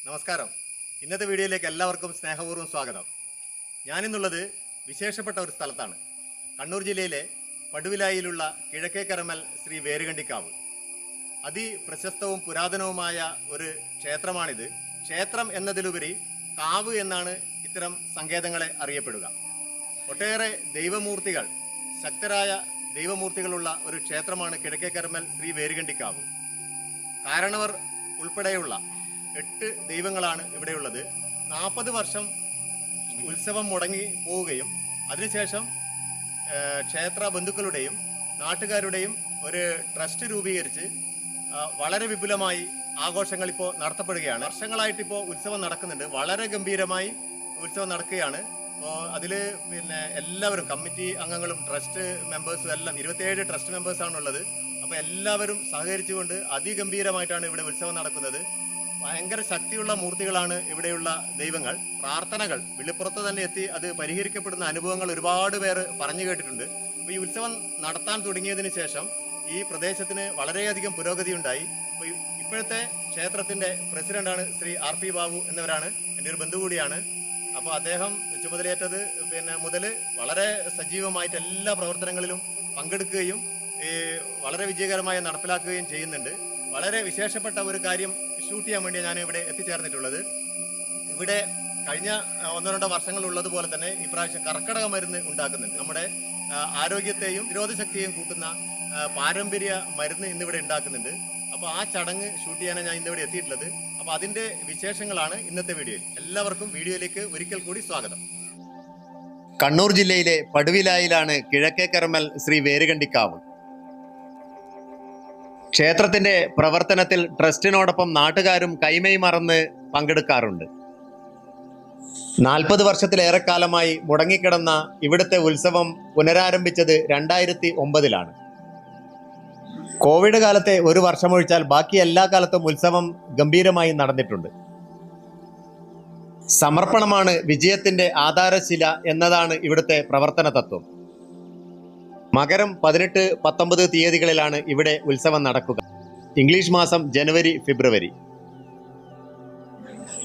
നമസ്കാരം. ഇന്നത്തെ വീഡിയോയിലേക്ക് എല്ലാവർക്കും സ്നേഹപൂർവ്വം സ്വാഗതം. ഞാനിന്നുള്ളത് വിശേഷപ്പെട്ട ഒരു സ്ഥലത്താണ്. കണ്ണൂർ ജില്ലയിലെ പടുവിലായിലുള്ള കിഴക്കേക്കരമൽ ശ്രീ വേരുകണ്ടിക്കാവ്. അതിപ്രശസ്തവും പുരാതനവുമായ ഒരു ക്ഷേത്രമാണിത്. ക്ഷേത്രം എന്നതിലുപരി കാവ് എന്നാണ് ഇത്തരം സങ്കേതങ്ങളെ അറിയപ്പെടുക. ഒട്ടേറെ ദൈവമൂർത്തികൾ, ശക്തരായ ദൈവമൂർത്തികളുള്ള ഒരു ക്ഷേത്രമാണ് കിഴക്കേക്കരമൽ ശ്രീ വേരുകണ്ടിക്കാവ്. കാരണവർ ഉൾപ്പെടെയുള്ള 8 ദൈവങ്ങളാണ് ഇവിടെയുള്ളത്. 40 വർഷം ഉത്സവം മുടങ്ങി പോവുകയും അതിനുശേഷം ക്ഷേത്ര ബന്ധുക്കളുടെയും നാട്ടുകാരുടെയും ഒരു ട്രസ്റ്റ് രൂപീകരിച്ച് വളരെ വിപുലമായി ആഘോഷങ്ങൾ ഇപ്പോൾ നടത്തപ്പെടുകയാണ്. വർഷങ്ങളായിട്ടിപ്പോൾ ഉത്സവം നടക്കുന്നുണ്ട്. വളരെ ഗംഭീരമായി ഉത്സവം നടക്കുകയാണ്. അപ്പോൾ അതിൽ എല്ലാവരും, കമ്മിറ്റി അംഗങ്ങളും ട്രസ്റ്റ് മെമ്പേഴ്സും എല്ലാം 27 ട്രസ്റ്റ് മെമ്പേഴ്സാണുള്ളത്. അപ്പോൾ എല്ലാവരും സഹകരിച്ചുകൊണ്ട് അതിഗംഭീരമായിട്ടാണ് ഇവിടെ ഉത്സവം നടക്കുന്നത്. ഭയങ്കര ശക്തിയുള്ള മൂർത്തികളാണ് ഇവിടെയുള്ള ദൈവങ്ങൾ. പ്രാർത്ഥനകൾ വിളിപ്പുറത്ത് തന്നെ എത്തി അത് പരിഹരിക്കപ്പെടുന്ന അനുഭവങ്ങൾ ഒരുപാട് പേർ പറഞ്ഞു കേട്ടിട്ടുണ്ട്. അപ്പോൾ ഈ ഉത്സവം നടത്താൻ തുടങ്ങിയതിന് ശേഷം ഈ പ്രദേശത്തിന് വളരെയധികം പുരോഗതി ഉണ്ടായി. അപ്പോൾ ഇപ്പോഴത്തെ ക്ഷേത്രത്തിന്റെ പ്രസിഡന്റാണ് ശ്രീ RP ബാബു എന്നിവരാണ്. എൻ്റെ ഒരു ബന്ധു കൂടിയാണ്. അപ്പോൾ അദ്ദേഹം ചുമതലയേറ്റത് മുതൽ വളരെ സജീവമായിട്ട് എല്ലാ പ്രവർത്തനങ്ങളിലും പങ്കെടുക്കുകയും വളരെ വിജയകരമായി നടപ്പിലാക്കുകയും ചെയ്യുന്നുണ്ട്. വളരെ വിശേഷപ്പെട്ട ഒരു കാര്യം ഷൂട്ട് ചെയ്യാൻ വേണ്ടി ഞാൻ ഇവിടെ എത്തിച്ചേർന്നിട്ടുള്ളത്. ഇവിടെ കഴിഞ്ഞ 1-2 വർഷങ്ങളുള്ളതുപോലെ തന്നെ ഇപ്രാവശ്യം കർക്കിടക മരുന്ന് ഉണ്ടാക്കുന്നുണ്ട്. നമ്മുടെ ആരോഗ്യത്തെയും പ്രതിരോധശക്തിയെയും കൂട്ടുന്ന പാരമ്പര്യ മരുന്ന് ഇന്നിവിടെ ഉണ്ടാക്കുന്നുണ്ട്. അപ്പോൾ ആ ചടങ്ങ് ഷൂട്ട് ചെയ്യാനാണ് ഞാൻ ഇന്നിവിടെ എത്തിയിട്ടുള്ളത്. അപ്പോൾ അതിന്റെ വിശേഷങ്ങളാണ് ഇന്നത്തെ വീഡിയോയിൽ. എല്ലാവർക്കും വീഡിയോയിലേക്ക് ഒരിക്കൽ കൂടി സ്വാഗതം. കണ്ണൂർ ജില്ലയിലെ പടുവിലായിലാണ് കിഴക്കേക്കരമൽ ശ്രീ വേരുകണ്ടിക്കാവ്. ക്ഷേത്രത്തിന്റെ പ്രവർത്തനത്തിൽ ട്രസ്റ്റിനോടൊപ്പം നാട്ടുകാരും കൈമൈ മറന്ന് പങ്കെടുക്കാറുണ്ട്. 40 വർഷത്തിലേറെക്കാലമായി മുടങ്ങിക്കിടന്ന ഇവിടുത്തെ ഉത്സവം പുനരാരംഭിച്ചത് 2009-ലാണ്. കോവിഡ് കാലത്തെ ഒരു വർഷമൊഴിച്ചാൽ ബാക്കി എല്ലാ കാലത്തും ഉത്സവം ഗംഭീരമായി നടന്നിട്ടുണ്ട്. സമർപ്പണമാണ് വിജയത്തിന്റെ ആധാരശില എന്നതാണ് ഇവിടുത്തെ പ്രവർത്തന തത്വം. മകരം 18, 19 തീയതികളിലാണ് ഇവിടെ ഉത്സവം നടക്കുക. ഇംഗ്ലീഷ് മാസം ജനുവരി, ഫെബ്രുവരി.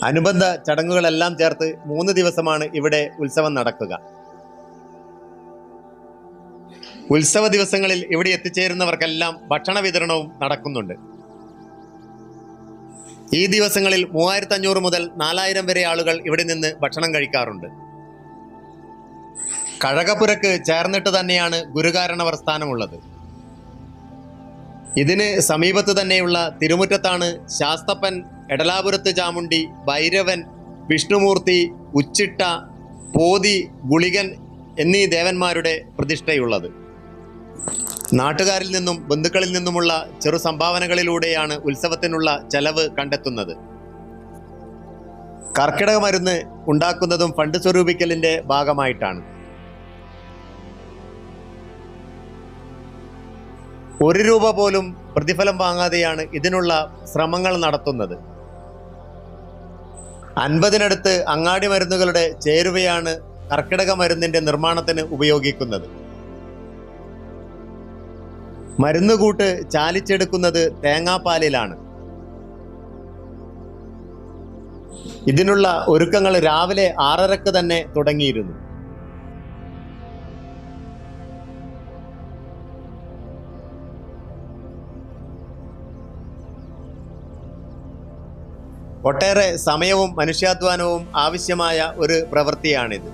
അനുബന്ധ ചടങ്ങുകളെല്ലാം ചേർത്ത് 3 ദിവസമാണ് ഇവിടെ ഉത്സവം നടക്കുക. ഉത്സവ ദിവസങ്ങളിൽ ഇവിടെ എത്തിച്ചേരുന്നവർക്കെല്ലാം ഭക്ഷണ വിതരണവും നടക്കുന്നുണ്ട്. ഈ ദിവസങ്ങളിൽ 3500 മുതൽ 4000 വരെ ആളുകൾ ഇവിടെ നിന്ന് ഭക്ഷണം കഴിക്കാറുണ്ട്. കഴകപ്പുരക്ക് ചേർന്നിട്ട് തന്നെയാണ് ഗുരുകാരണവർ സ്ഥാനമുള്ളത്. ഇതിന് സമീപത്ത് തന്നെയുള്ള തിരുമുറ്റത്താണ് ശാസ്തപ്പൻ, എടലാപുരത്ത് ചാമുണ്ടി, ഭൈരവൻ, വിഷ്ണുമൂർത്തി, ഉച്ചിട്ട, പോതി, ഗുളികൻ എന്നീ ദേവന്മാരുടെ പ്രതിഷ്ഠയുള്ളത്. നാട്ടുകാരിൽ നിന്നും ബന്ധുക്കളിൽ നിന്നുമുള്ള ചെറു സംഭാവനകളിലൂടെയാണ് ഉത്സവത്തിനുള്ള ചെലവ് കണ്ടെത്തുന്നത്. കർക്കിടക മരുന്ന് ഉണ്ടാക്കുന്നതും ഫണ്ട് സ്വരൂപിക്കലിന്റെ ഭാഗമായിട്ടാണ്. 1 രൂപ പോലും പ്രതിഫലം വാങ്ങാതെയാണ് ഇതിനുള്ള ശ്രമങ്ങൾ നടത്തുന്നത്. 50-നടുത്ത് അങ്ങാടി മരുന്നുകളുടെ ചേരുവയാണ് കർക്കിടക മരുന്നിന്റെ നിർമ്മാണത്തിന് ഉപയോഗിക്കുന്നത്. മരുന്നുകൂട്ട് ചാലിച്ചെടുക്കുന്നത് തേങ്ങാപ്പാലിലാണ്. ഇതിനുള്ള ഒരുക്കങ്ങൾ രാവിലെ 6:30-ക്ക് തന്നെ തുടങ്ങിയിരുന്നു. ഒട്ടേറെ സമയവും മനുഷ്യാധ്വാനവും ആവശ്യമായ ഒരു പ്രവൃത്തിയാണിത്.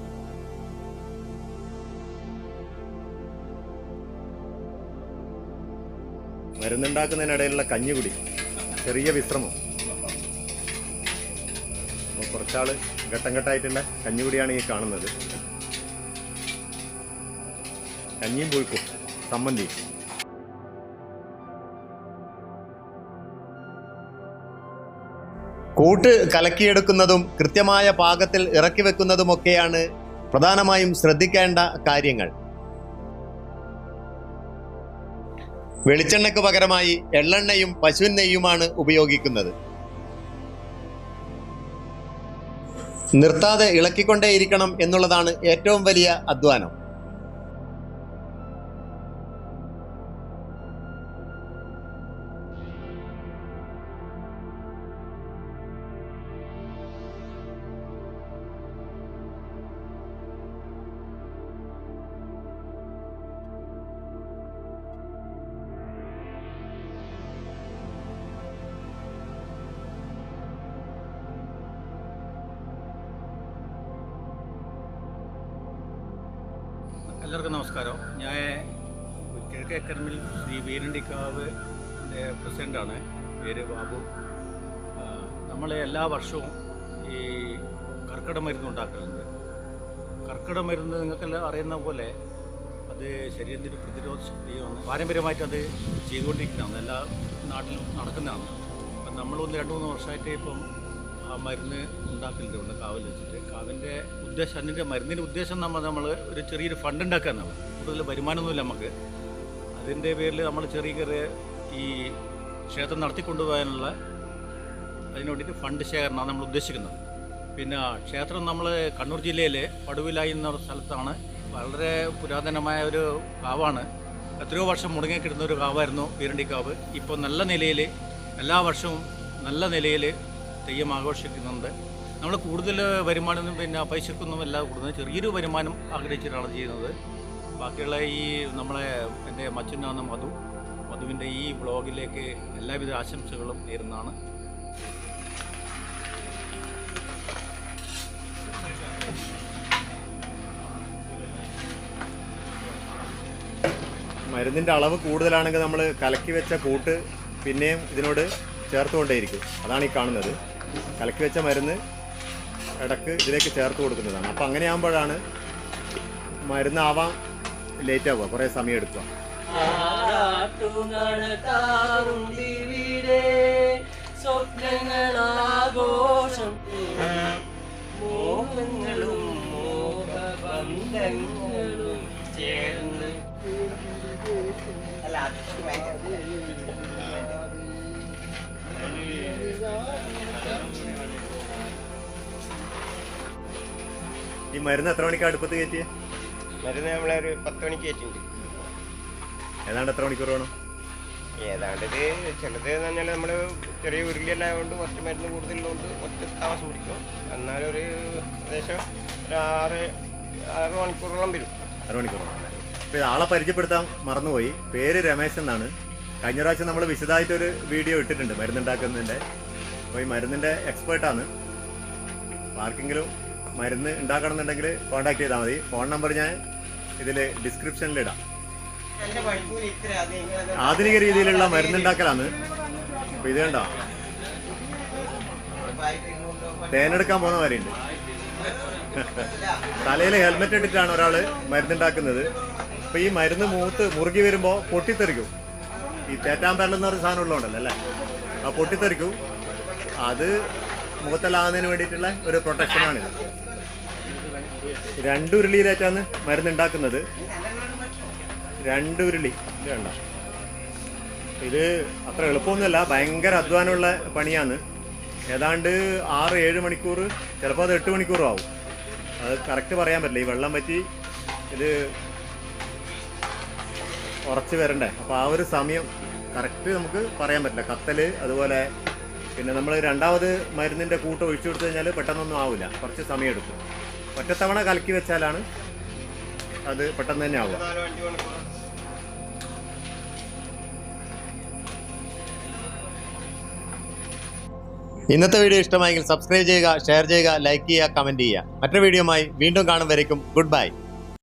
മരുന്നുണ്ടാക്കുന്നതിനിടയിലുള്ള കഞ്ഞികുടി, ചെറിയ വിശ്രമം. കുറച്ചാള് ഘട്ടം ഘട്ടമായിട്ടുള്ള കഞ്ഞികുടിയാണ് ഈ കാണുന്നത്. കഞ്ഞിയും പുഴുക്കും സമ്മന്തി. കൂട്ട് കലക്കിയെടുക്കുന്നതും കൃത്യമായ പാകത്തിൽ ഇറക്കി വെക്കുന്നതുമൊക്കെയാണ് പ്രധാനമായും ശ്രദ്ധിക്കേണ്ട കാര്യങ്ങൾ. വെളിച്ചെണ്ണയ്ക്ക് പകരമായി എള്ളെണ്ണയും പശുവിൻ നെയ്യുമാണ് ഉപയോഗിക്കുന്നത്. നിർത്താതെ ഇളക്കിക്കൊണ്ടേയിരിക്കണം എന്നുള്ളതാണ് ഏറ്റവും വലിയ അധ്വാനം. കിഴക്കേക്കരമിൽ ശ്രീ വീരണ്ടിക്കാവ് പ്രസിഡൻ്റാണ്, പേര് ബാബു. നമ്മൾ എല്ലാ വർഷവും ഈ കർക്കിടക മരുന്ന് ഉണ്ടാക്കലുണ്ട്. കർക്കിടക മരുന്ന് നിങ്ങൾക്കെല്ലാം അറിയുന്ന പോലെ അത് ശരീരത്തിൻ്റെ പ്രതിരോധ ശക്തിയാണ്. പാരമ്പര്യമായിട്ട് അത് ചെയ്തുകൊണ്ടിരിക്കുന്നതാണ്, എല്ലാ നാട്ടിലും നടക്കുന്നതാണ്. അപ്പം നമ്മളൊന്ന് 2-3 വർഷമായിട്ട് ഇപ്പം ആ മരുന്ന് ഉണ്ടാക്കലുണ്ട് കാവിൽ വെച്ചിട്ട്. കാവിൻ്റെ ഉദ്ദേശം, അതിൻ്റെ മരുന്നിൻ്റെ ഉദ്ദേശം നമ്മൾ ഒരു ചെറിയൊരു ഫണ്ട് ഉണ്ടാക്കാനാണ്. കൂടുതൽ വരുമാനമൊന്നുമില്ല നമുക്ക്. അതിൻ്റെ പേരിൽ നമ്മൾ ചെറിയ ഈ ക്ഷേത്രം നടത്തിക്കൊണ്ടുപോകാനുള്ള അതിന് വേണ്ടിയിട്ട് ഫണ്ട് ശേഖരണമാണ് നമ്മൾ ഉദ്ദേശിക്കുന്നത്. പിന്നെ ക്ഷേത്രം നമ്മൾ കണ്ണൂർ ജില്ലയിലെ പടുവിലായി എന്ന സ്ഥലത്താണ്. വളരെ പുരാതനമായ ഒരു കാവാണ്. എത്രയോ വർഷം മുടങ്ങിക്കിടുന്ന ഒരു കാവായിരുന്നു വീരണ്ടിക്കാവ്. ഇപ്പോൾ നല്ല നിലയിൽ എല്ലാ വർഷവും നല്ല നിലയിൽ തെയ്യം ആഘോഷിക്കുന്നുണ്ട്. നമ്മൾ കൂടുതൽ വരുമാനം പിന്നെ പൈസക്കൊന്നും എല്ലാം കൂടുതൽ ചെറിയൊരു വരുമാനം ആഗ്രഹിച്ചിട്ടാണ് ചെയ്യുന്നത്. ബാക്കിയുള്ള ഈ എൻ്റെ മച്ചനാണ് മധുവിൻ്റെ ഈ വ്ളോഗിലേക്ക് എല്ലാവിധ ആശംസകളും നേരുന്നതാണ്. മരുന്നിൻ്റെ അളവ് കൂടുതലാണെങ്കിൽ നമ്മൾ കലക്കി വെച്ച കൂട്ട് പിന്നെയും ഇതിനോട് ചേർത്തുകൊണ്ടേയിരിക്കും. അതാണ് ഈ കാണുന്നത്. കലക്കി വെച്ച മരുന്ന് ഇടക്ക് ഇതിലേക്ക് ചേർത്ത് കൊടുക്കുന്നതാണ്. അപ്പം അങ്ങനെയാകുമ്പോഴാണ് മരുന്നാവാൻ ലേറ്റ് ആവുക, കുറേ സമയം എടുക്കുക. ഈ മരുന്ന് എത്ര മണിക്ക് അടുപ്പത്ത് കയറ്റിയേ? മരുന്ന് നമ്മളൊരു 10 മണിക്ക് കയറ്റിണ്ട്. ഏതാണ്ട് എത്ര മണിക്കൂർ വേണം? ഏതാണ്ട് ചിലത് എന്ന് പറഞ്ഞാൽ നമ്മൾ ചെറിയ ഉരുളിയെല്ലാം ആയതുകൊണ്ട് കുറച്ച് മരുന്ന് കൂടുതലുള്ളതുകൊണ്ട് കുറച്ച് താമസം പിടിക്കും. എന്നാലൊരു ഏകദേശം ഒരു 6 മണിക്കൂറോളം വരും. 6 മണിക്കൂറോളം. ഇപ്പോൾ ആളെ പരിചയപ്പെടുത്താൻ മറന്നുപോയി. പേര് രമേശ് എന്നാണ്. കഴിഞ്ഞ പ്രാവശ്യം നമ്മൾ വിശദമായിട്ടൊരു വീഡിയോ ഇട്ടിട്ടുണ്ട് മരുന്നുണ്ടാക്കുന്നതിൻ്റെ. അപ്പോൾ ഈ മരുന്നിൻ്റെ എക്സ്പേർട്ടാണ്. ആർക്കെങ്കിലും മരുന്ന് ഉണ്ടാക്കണമെന്നുണ്ടെങ്കിൽ കോൺടാക്ട് ചെയ്താൽ മതി. ഫോൺ നമ്പർ ഞാൻ ഇതിൽ ഡിസ്ക്രിപ്ഷനിലിടാം. ആധുനിക രീതിയിലുള്ള മരുന്നുണ്ടാക്കലാണ്. അപ്പോൾ ഇത് കണ്ടോ, തേനെടുക്കാൻ പോകുന്ന മാതിരിയുണ്ട്. തലയിൽ ഹെൽമെറ്റ് ഇട്ടിട്ടാണ് ഒരാൾ മരുന്നുണ്ടാക്കുന്നത്. അപ്പോൾ ഈ മരുന്ന് മുറുകി വരുമ്പോൾ പൊട്ടിത്തെറിക്കും. ഈ തേറ്റാമ്പരലെന്ന് പറഞ്ഞ സാധനം ഉള്ളതുകൊണ്ടല്ലോ അല്ലേ, ആ പൊട്ടിത്തെറിക്കും. അത് മുഖത്തെല്ലാകുന്നതിന് വേണ്ടിയിട്ടുള്ള ഒരു പ്രൊട്ടക്ഷനാണിത്. 2 ഉരുളിയിലേറ്റാണ് മരുന്നുണ്ടാക്കുന്നത്. 2 ഉരുളി ഇത് വേണ്ട. ഇത് അത്ര എളുപ്പമൊന്നുമല്ല, ഭയങ്കര അധ്വാനമുള്ള പണിയാണ്. ഏതാണ്ട് 6-7 മണിക്കൂർ, ചിലപ്പോൾ അത് 8 മണിക്കൂറും ആവും. അത് കറക്റ്റ് പറയാൻ പറ്റില്ല. ഈ വെള്ളം പറ്റി ഇത് ഉറച്ച് വരണ്ടേ. അപ്പോൾ ആ ഒരു സമയം കറക്റ്റ് നമുക്ക് പറയാൻ പറ്റില്ല. കത്തൽ, അതുപോലെ പിന്നെ നമ്മൾ രണ്ടാമത് മരുന്നിൻ്റെ കൂട്ട് ഒഴിച്ചു കൊടുത്തു കഴിഞ്ഞാൽ പെട്ടെന്നൊന്നും ആവില്ല, കുറച്ച് സമയം എടുക്കും. ഒറ്റത്തവണ കലക്കി വെച്ചാലാണ് അത് പെട്ടെന്ന് തന്നെ ആവുക. ഇന്നത്തെ വീഡിയോ ഇഷ്ടമായെങ്കിൽ സബ്സ്ക്രൈബ് ചെയ്യുക, ഷെയർ ചെയ്യുക, ലൈക്ക് ചെയ്യുക, കമൻറ്റ് ചെയ്യുക. മറ്റൊരു വീഡിയോയുമായി വീണ്ടും കാണും വരേക്കും ഗുഡ് ബൈ.